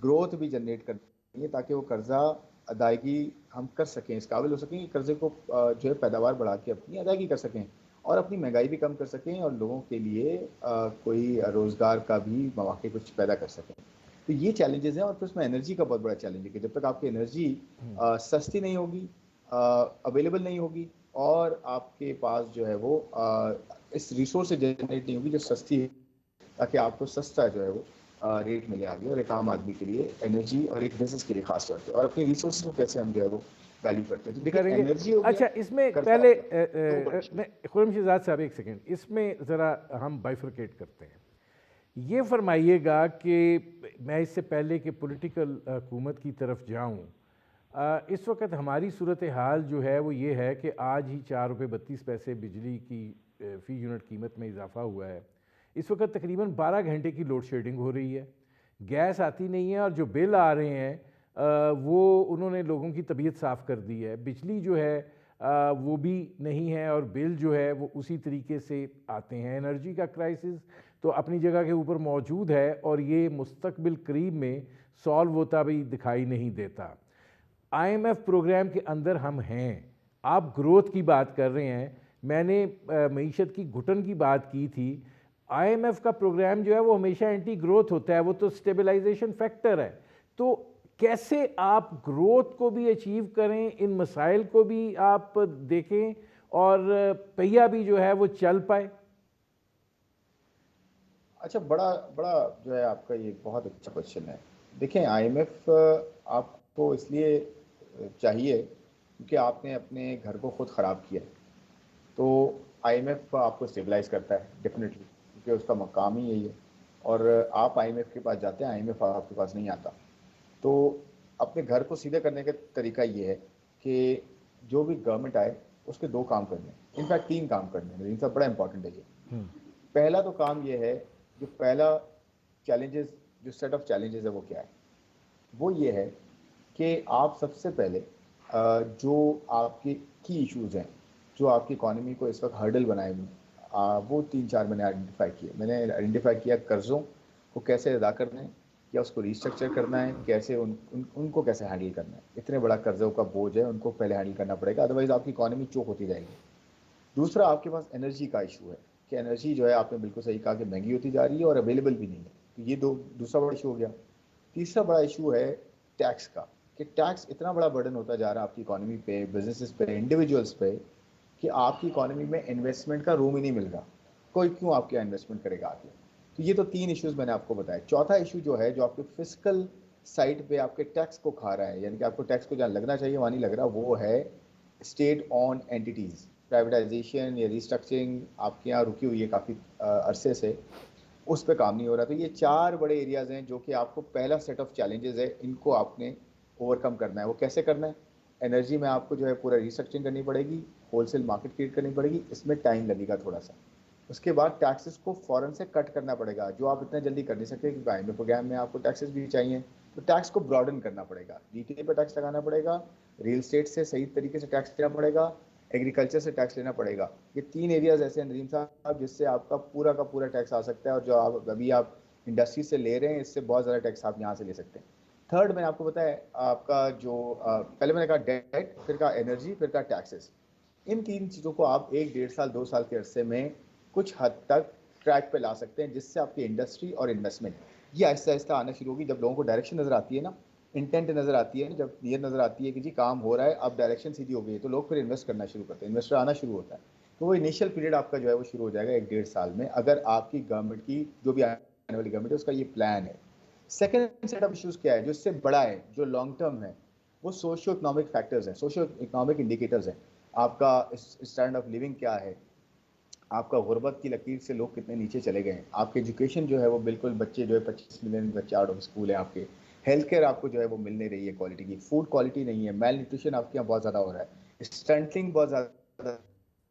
گروتھ بھی جنریٹ کرنی ہے تاکہ وہ قرضہ ادائیگی ہم کر سکیں، اس قابل ہو سکیں کہ قرضے کو جو ہے پیداوار بڑھا کے اپنی ادائیگی کر سکیں اور اپنی مہنگائی بھی کم کر سکیں اور لوگوں کے لیے کوئی روزگار کا بھی مواقع کچھ پیدا کر سکیں. تو یہ چیلنجز ہیں. اور پھر اس میں انرجی کا بہت بڑا چیلنج ہے کہ جب تک آپ کی انرجی سستی نہیں ہوگی، اویلیبل نہیں ہوگی، اور آپ کے پاس جو ہے وہ اس ریسورس سے جنریٹ نہیں ہوگی جو سستی ہے، تاکہ آپ کو سستا جو ہے وہ ریٹ ملے آگے، اور ایک عام آدمی کے لیے انرجی اور ایک بزنس کے لیے خاص طور پہ، اور اپنے ریسورسز کو کیسے ہم جو ہے وہ ویلیو کرتے ہیں. دیکھیں کریں گے. انرجی ہو گیا، اچھا اس میں پہلے خرم شہزاد صاحب ایک سیکنڈ، اس میں ذرا ہم بائیفرکیٹ کرتے ہیں. یہ فرمائیے گا کہ میں اس سے پہلے کہ پولیٹیکل حکومت کی طرف جاؤں، اس وقت ہماری صورتحال جو ہے وہ یہ ہے کہ آج ہی ₹4.32 بجلی کی فی یونٹ قیمت میں اضافہ ہوا ہے. اس وقت تقریباً 12 گھنٹے کی لوڈ شیڈنگ ہو رہی ہے، گیس آتی نہیں ہے، اور جو بل آ رہے ہیں وہ انہوں نے لوگوں کی طبیعت صاف کر دی ہے. بجلی جو ہے وہ بھی نہیں ہے، اور بل جو ہے وہ اسی طریقے سے آتے ہیں. انرجی کا کرائسس تو اپنی جگہ کے اوپر موجود ہے، اور یہ مستقبل قریب میں سالو ہوتا بھی دکھائی نہیں دیتا. IMF پروگرام کے اندر ہم ہیں، آپ گروتھ کی بات کر رہے ہیں، میں نے معیشت کی گھٹن کی بات کی تھی. IMF کا پروگرام جو ہے وہ ہمیشہ اینٹی گروتھ ہوتا ہے، وہ تو سٹیبلائزیشن فیکٹر ہے. تو کیسے آپ گروتھ کو بھی اچیو کریں، ان مسائل کو بھی آپ دیکھیں، اور پہیہ بھی جو ہے وہ چل پائے؟ اچھا، بڑا جو ہے آپ کا یہ بہت اچھا کوشچن ہے. دیکھیں IMF آپ کو اس لیے چاہیے کیونکہ آپ نے اپنے گھر کو خود خراب کیا ہے. تو IMF آپ کو اسٹیبلائز کرتا ہے ڈیفینیٹلی، کیونکہ اس کا مقام ہی یہی ہے. اور آپ IMF کے پاس جاتے ہیں، IMF آپ کے پاس نہیں آتا. تو اپنے گھر کو سیدھے کرنے کا طریقہ یہ ہے کہ جو بھی گورنمنٹ آئے اس کے 2 کام کرنے ہیں، انفیکٹ 3 کام کرنے ہیں. ان سب بڑا امپورٹنٹ ہے یہ. پہلا تو کام یہ ہے، جو پہلا چیلنجز، جو سیٹ آف چیلنجز ہے وہ کیا ہے؟ وہ یہ ہے کہ آپ سب سے پہلے جو آپ کے کی ایشوز ہیں، جو آپ کی اکانومی کو اس وقت ہرڈل بنائے ہوئے، وہ 3-4 میں نے آئیڈینٹیفائی کیے. میں نے آئیڈینٹیفائی کیا قرضوں کو کیسے ادا کرنا ہے، یا اس کو ریسٹرکچر کرنا ہے، کیسے ان کو کیسے ہینڈل کرنا ہے. اتنے بڑا قرضوں کا بوجھ ہے، ان کو پہلے ہینڈل کرنا پڑے گا، ادروائز آپ کی اکانومی چوک ہوتی جائے گی. دوسرا آپ کے پاس انرجی کا ایشو ہے کہ انرجی جو ہے آپ نے بالکل صحیح کہا کہ مہنگی ہوتی جا رہی ہے اور اویلیبل بھی نہیں ہے. تو یہ دوسرا بڑا ایشو ہو گیا. تیسرا بڑا ایشو ہے ٹیکس کا، کہ ٹیکس اتنا بڑا برڈن ہوتا جا رہا ہے آپ کی اکانومی پہ، بزنسز پہ، انڈیویجولس پہ، کہ آپ کی اکانومی میں انویسٹمنٹ کا روم ہی نہیں مل رہا. کوئی کیوں آپ کے انویسٹمنٹ کرے گا آگے؟ تو یہ تو 3 ایشوز میں نے آپ کو بتایا. چوتھا ایشو جو ہے جو آپ کے فسکل سائٹ پہ آپ کے ٹیکس کو کھا رہا ہے، یعنی کہ آپ کو ٹیکس کو جہاں لگنا چاہیے وہاں نہیں لگ رہا، وہ ہے اسٹیٹ آن اینٹیٹیز. پرائیویٹائزیشن یا ریسٹرکچرنگ آپ کے یہاں رکی ہوئی ہے کافی عرصے سے، اس پہ کام نہیں ہو رہا. تو یہ 4 بڑے ایریاز ہیں جو کہ آپ کو پہلا سیٹ آف چیلنجز ہے، ان کو آپ نے اوور کم کرنا ہے. وہ کیسے کرنا ہے؟ انرجی میں آپ کو جو ہے پورا ریسٹرکچرنگ کرنی پڑے گی, ہول سیل مارکیٹ کریٹ کرنی پڑے گی, اس میں ٹائم لگے گا تھوڑا سا. اس کے بعد ٹیکسز کو فوراً سے کٹ کرنا پڑے گا, جو آپ اتنا جلدی کر نہیں سکتے کیونکہ آئندہ پروگرام میں آپ کو ٹیکسز بھی چاہیے. تو ٹیکس کو براڈن کرنا پڑے گا, ڈی ٹی اے پہ ٹیکس لگانا پڑے گا, ریل اسٹیٹ سے صحیح طریقے سے ٹیکس لینا پڑے گا, ایگریکلچر سے ٹیکس لینا پڑے گا. یہ 3 ایریاز ایسے ہیں ندیم صاحب جس سے آپ کا پورا ٹیکس آ سکتا ہے, اور جو آپ ابھی آپ انڈسٹری سے لے رہے ہیں اس سے بہت زیادہ ٹیکس آپ یہاں سے لے سکتے ہیں. تھرڈ میں نے آپ کو بتایا آپ کا جو پہلے میں نے کہا ڈیٹ, پھر کہا انرجی, پھر کہا ٹیکسز. ان 3 چیزوں کو آپ 1-1.5 سال 2 سال کے عرصے میں کچھ حد تک ٹریک پہ لا سکتے ہیں, جس سے آپ کی انڈسٹری اور انویسٹمنٹ یہ آہستہ آہستہ آنا شروع ہوگی. جب لوگوں کو ڈائریکشن نظر آتی ہے نا, انٹینٹ نظر آتی ہے, جب نیت نظر آتی ہے کہ جی کام ہو رہا ہے, اب ڈائریکشن سیدھی ہو گئی ہے, تو لوگ پھر انویسٹ کرنا شروع کرتے ہیں, انویسٹر آنا شروع ہوتا ہے. تو وہ انیشیل پیریڈ آپ کا جو ہے وہ شروع ہو جائے گا 1-1.5 سال میں, اگر آپ کی گورنمنٹ کی جو بھی آنے والی گورنمنٹ ہے اس کا یہ پلان ہے. سیکنڈ سیٹ آف ایشوز کیا ہے جو اس سے بڑا ہے, جو لانگ ٹرم ہے, وہ سوشو اکنامک فیکٹرز ہیں, سوشو اکنامک انڈیکیٹرز ہیں. آپ کا اسٹینڈرڈ آف لیونگ کیا ہے, آپ کا غربت کی لکیر سے لوگ کتنے نیچے چلے گئے ہیں, آپ کی ایجوکیشن جو ہے وہ بالکل بچے جو ہے 25 ملین بچے آؤٹ آف اسکول ہیں آپ کے, ہیلتھ کیئر آپ کو جو ہے وہ مل نہیں رہی ہے کوالٹی کی, فوڈ کوالٹی نہیں ہے, میل نیوٹریشن آپ کے یہاں بہت زیادہ ہو رہا ہے, اسٹنٹنگ بہت زیادہ.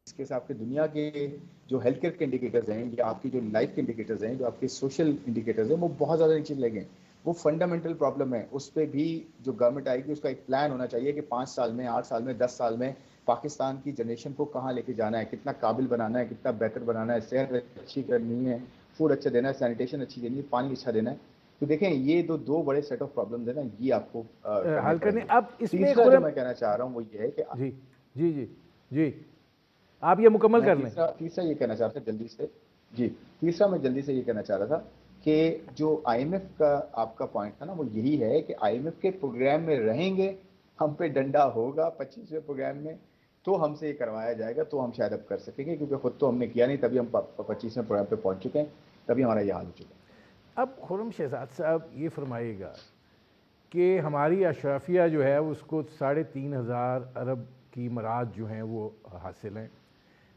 اس کے ساتھ آپ کے دنیا کے جو ہیلتھ کیئر کے انڈیکیٹرز ہیں, یا آپ کی جو لائف کے انڈیکیٹرز ہیں, جو آپ کے سوشل انڈیکیٹرز ہیں, وہ بہت زیادہ نیچے چلے گئے. وہ فنڈامنٹل پرابلم ہے, اس پہ بھی جو گورنمنٹ آئے گی اس کا ایک پلان ہونا چاہیے کہ 5 سال میں, 8 سال میں, 10 سال میں پاکستان کی جنریشن کو کہاں لے کے جانا ہے, کتنا قابل بنانا ہے, کتنا بہتر بنانا ہے, صحت اچھی کرنی ہے, فوڈ اچھا دینا ہے, سینیٹیشن اچھی دینی ہے, پانی اچھا دینا ہے. تو دیکھیں یہ دو بڑے سیٹ آف پرابلمز ہیں نا, یہ آپ کو کرنے حل پڑیں کرنے. گے. اب اس میں تیسرا جو خرم میں کہنا چاہ رہا ہوں وہ یہ ہے کہ جی جی جی جی آپ یہ مکمل میں کر لیں. تیسرا یہ کہنا چاہ رہا تھا جلدی سے, جی تیسرا میں جلدی سے یہ کہنا چاہ رہا تھا کہ جو آئی ایم ایف کا آپ کا پوائنٹ تھا نا, وہ یہی ہے کہ آئی ایم ایف کے پروگرام میں رہیں گے, ہم پہ ڈنڈا ہوگا 25ویں پروگرام میں, تو ہم سے یہ کروایا جائے گا, تو ہم شاید اب کر سکیں گے, کیونکہ خود تو ہم نے کیا نہیں, تبھی ہم 25ویں پروگرام پہ پہنچ چکے ہیں, تبھی ہمارا یہ حال ہو چکا ہے. اب خرم شہزاد صاحب یہ فرمائیے گا کہ ہماری اشرافیہ جو ہے اس کو 3,500 ارب کی مراد جو ہیں وہ حاصل ہیں.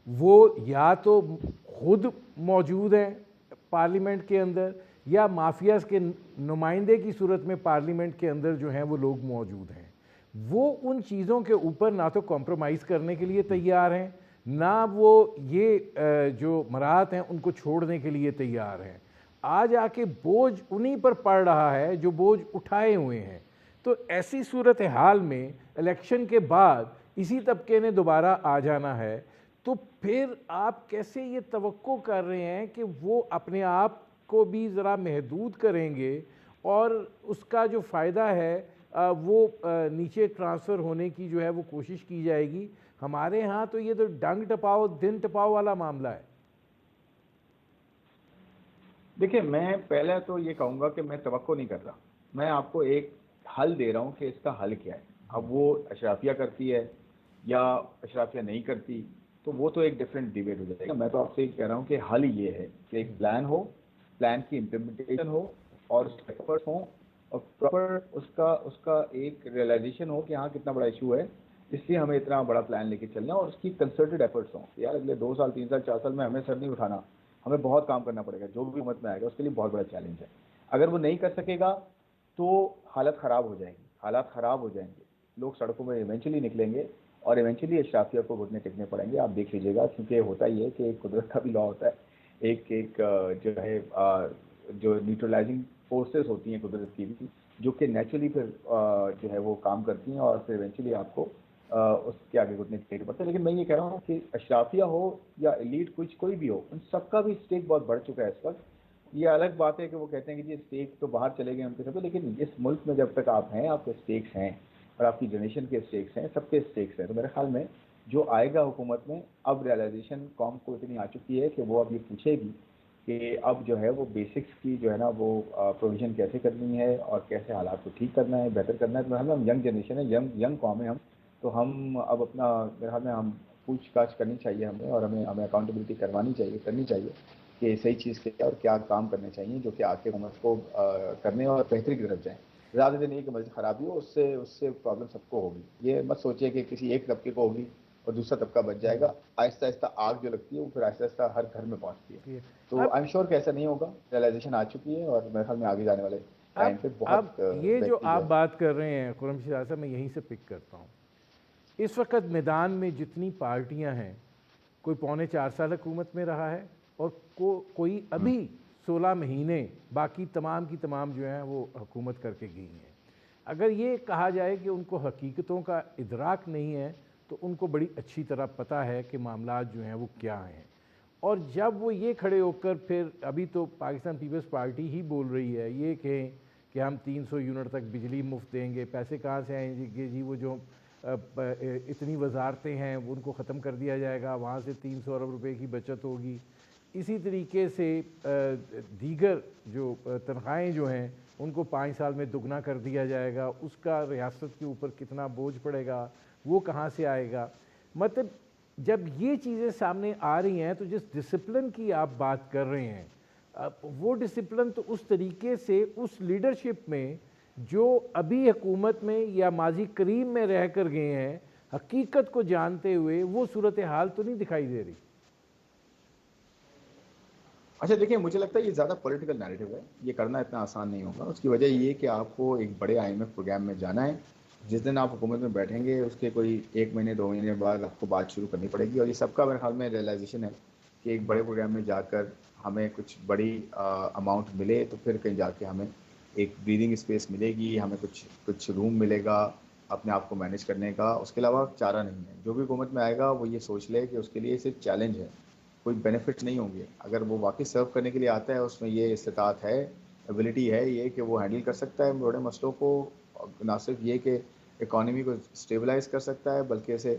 وہ یا تو خود موجود ہیں پارلیمنٹ کے اندر, یا مافیاز کے نمائندے کی صورت میں پارلیمنٹ کے اندر جو ہیں وہ لوگ موجود ہیں. وہ ان چیزوں کے اوپر نہ تو کمپرومائز کرنے کے لیے تیار ہیں, نہ وہ یہ جو مراد ہیں ان کو چھوڑنے کے لیے تیار ہیں. آج آ کے بوجھ انہی پر پڑ رہا ہے جو بوجھ اٹھائے ہوئے ہیں. تو ایسی صورتحال میں الیکشن کے بعد اسی طبقے نے دوبارہ آ جانا ہے, تو پھر آپ کیسے یہ توقع کر رہے ہیں کہ وہ اپنے آپ کو بھی ذرا محدود کریں گے, اور اس کا جو فائدہ ہے وہ نیچے ٹرانسفر ہونے کی جو ہے وہ کوشش کی جائے گی. ہمارے ہاں تو یہ تو ڈنگ ٹپاؤ دن ٹپاؤ والا معاملہ ہے. دیکھیں میں پہلے تو یہ کہوں گا کہ میں توقع نہیں کر رہا, میں آپ کو ایک حل دے رہا ہوں کہ اس کا حل کیا ہے. اب وہ اشرافیہ کرتی ہے یا اشرافیہ نہیں کرتی, تو وہ تو ایک ڈفرینٹ ڈیبیٹ ہو جائے گا. میں تو آپ سے یہ کہہ رہا ہوں کہ حل یہ ہے کہ ایک پلان ہو, پلان کی امپلیمنٹیشن ہو, اور اس کے ایفرٹس ہوں, اور پراپر اس کا ایک ریئلائزیشن ہو کہ ہاں کتنا بڑا ایشو ہے, اس لیے ہمیں اتنا بڑا پلان لے کے چلنا, اور اس کی کنسرٹڈ ایفرٹس ہوں. یار اگلے 2 سال 3 سال 4 سال میں ہمیں سر نہیں اٹھانا, ہمیں بہت کام کرنا پڑے گا, جو بھی حکومت میں آئے گا اس کے لیے بہت بڑا چیلنج ہے. اگر وہ نہیں کر سکے گا تو حالت خراب ہو جائیں گی, حالات خراب ہو جائیں گے, لوگ سڑکوں میں ایونچولی نکلیں گے, اور ایونچولی اشرافیہ کو گھٹنے ٹکنے پڑیں گے. آپ دیکھ لیجیے گا, کیونکہ ہوتا ہی ہے کہ ایک قدرت کا بھی لا ہوتا ہے, ایک جو ہے جو نیوٹرلائزنگ فورسز ہوتی ہیں قدرت کی بھی, جو کہ نیچرلی پھر جو ہے وہ کام کرتی ہیں, اور پھر ایونچولی آپ کو اس کے آگے گھٹنے ٹکنے پڑتے ہیں. لیکن میں یہ کہہ رہا ہوں کہ اشرافیہ ہو یا ایلیٹ کوئی بھی ہو, ان سب کا بھی اسٹیک بہت بڑھ چکا ہے اس وقت. یہ الگ بات ہے کہ وہ کہتے ہیں کہ جی اسٹیک تو باہر چلے گئے ان کے سب, لیکن اس ملک میں جب تک آپ ہیں, آپ کے اسٹیکس ہیں, اور آپ کی جنریشن کے اسٹیکس ہیں, سب کے اسٹیکس ہیں. تو میرے خیال میں جو آئے گا حکومت میں, اب ریئلائزیشن قوم کو اتنی آ چکی ہے کہ وہ اب یہ پوچھے گی کہ اب جو ہے وہ بیسکس کی جو ہے نا وہ پروویژن کیسے کرنی ہے, اور کیسے حالات کو ٹھیک کرنا ہے, بہتر کرنا ہے. تو ہم ینگ جنریشن ہے, ینگ قوم ہے ہم, تو ہم اب اپنا میرے خیال میں ہم پوچھ گاچھ کرنی چاہیے ہمیں, اور ہمیں اکاؤنٹیبلٹی کرنی چاہیے کہ صحیح چیز کیا ہے اور کیا کام کرنے چاہیے جو کہ آگے حکومت کو کرنے اور بہتری کی طرف جائیں. زیادہ دن نہیں کہ مسجد خرابی ہو, اس سے پرابلم سب کو ہوگی. یہ مت سوچیے کہ کسی ایک طبقے کو ہوگی اور دوسرا طبقہ بچ جائے گا. آہستہ آہستہ آگ جو لگتی ہے وہ پھر آہستہ آہستہ ہر گھر میں پہنچتی ہے. تو اب آئی ایم شیور کہ ایسا نہیں ہوگا, ریئلائزیشن آ چکی ہے, اور میرے خیال میں آگے جانے والے ٹائم پہ بہت یہ جو بہتری آپ ہے۔ بات کر رہے ہیں خرم شہزاد صاحب، میں یہیں سے پک کرتا ہوں. اس وقت میدان میں جتنی پارٹیاں ہیں، کوئی 3.25 سال حکومت میں رہا ہے اور کوئی ابھی 16 مہینے باقی تمام کی تمام جو ہیں وہ حکومت کر کے گئی ہیں. اگر یہ کہا جائے کہ ان کو حقیقتوں کا ادراک نہیں ہے تو ان کو بڑی اچھی طرح پتہ ہے کہ معاملات جو ہیں وہ کیا ہیں. اور جب وہ یہ کھڑے ہو کر پھر ابھی تو پاکستان پیپلز پارٹی ہی بول رہی ہے یہ کہیں کہ ہم 300 یونٹ تک بجلی مفت دیں گے، پیسے کہاں سے آئیں گے جی؟ وہ جو اتنی وزارتیں ہیں ان کو ختم کر دیا جائے گا، وہاں سے 300 ارب روپے کی بچت ہوگی. اسی طریقے سے دیگر جو تنخواہیں جو ہیں ان کو 5 سال میں دگنا کر دیا جائے گا، اس کا ریاست کے اوپر کتنا بوجھ پڑے گا، وہ کہاں سے آئے گا. مطلب جب یہ چیزیں سامنے آ رہی ہیں تو جس ڈسپلن کی آپ بات کر رہے ہیں وہ ڈسپلن تو اس طریقے سے اس لیڈرشپ میں جو ابھی حکومت میں یا ماضی قریب میں رہ کر گئے ہیں، حقیقت کو جانتے ہوئے وہ صورتحال تو نہیں دکھائی دے رہی. اچھا دیکھیں، مجھے لگتا ہے یہ زیادہ پولیٹیکل نیریٹو ہے، یہ کرنا اتنا آسان نہیں ہوگا. اس کی وجہ یہ کہ آپ کو ایک بڑے IMF پروگرام میں جانا ہے. جس دن آپ حکومت میں بیٹھیں گے اس کے کوئی 1 مہینے 2 مہینے بعد آپ کو بات شروع کرنی پڑے گی. اور یہ سب کا میرے خیال میں ریئلائزیشن ہے کہ ایک بڑے پروگرام میں جا کر ہمیں کچھ بڑی اماؤنٹ ملے تو پھر کہیں جا کے ہمیں ایک بریدنگ اسپیس ملے گی، ہمیں کچھ روم ملے گا اپنے آپ کو مینیج کرنے کا. اس کے علاوہ چارہ نہیں ہے. جو بھی حکومت میں آئے گا وہ یہ سوچ لے کہ اس کے لیے صرف چیلنج ہے، کوئی بینیفٹ نہیں ہوں گے. اگر وہ واقعی سرو کرنے کے لیے آتا ہے، اس میں یہ استطاعت ہے، ایبلٹی ہے یہ کہ وہ ہینڈل کر سکتا ہے بڑے مسئلوں کو. نہ صرف یہ کہ اکانومی کو اسٹیبلائز کر سکتا ہے بلکہ اسے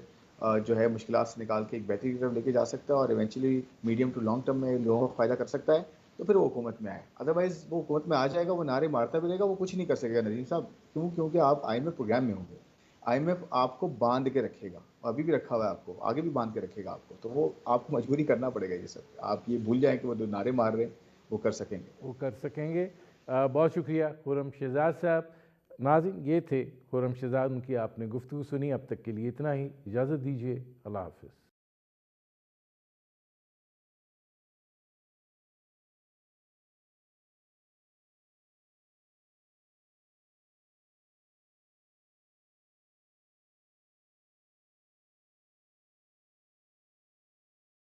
جو ہے مشکلات سے نکال کے ایک بہتری کی طرف لے کے جا سکتا ہے اور eventually medium to long term میں لوگوں کو فائدہ کر سکتا ہے. تو پھر وہ حکومت میں آئے. ادروائز وہ حکومت میں آ جائے گا، وہ نعرے مارتا بھی رہے گا، وہ کچھ نہیں کر سکے گا ندیم صاحب. کیونکہ آپ IMF پروگرام میں ہوں گے. IMF آپ کو باندھ کے رکھے گا، ابھی بھی رکھا ہوا ہے آپ کو، آگے بھی باندھ کے رکھے گا آپ کو. تو وہ آپ کو مجبوری کرنا پڑے گا. یہ سب آپ یہ بھول جائیں کہ وہ جو نعرے مار رہے ہیں وہ کر سکیں گے. وہ کر سکیں گے. بہت شکریہ خرم شہزاد صاحب. ناظرین، یہ تھے خرم شہزاد، ان کی آپ نے گفتگو سنی. اب تک کے لیے اتنا ہی. اجازت دیجیے. اللہ حافظ.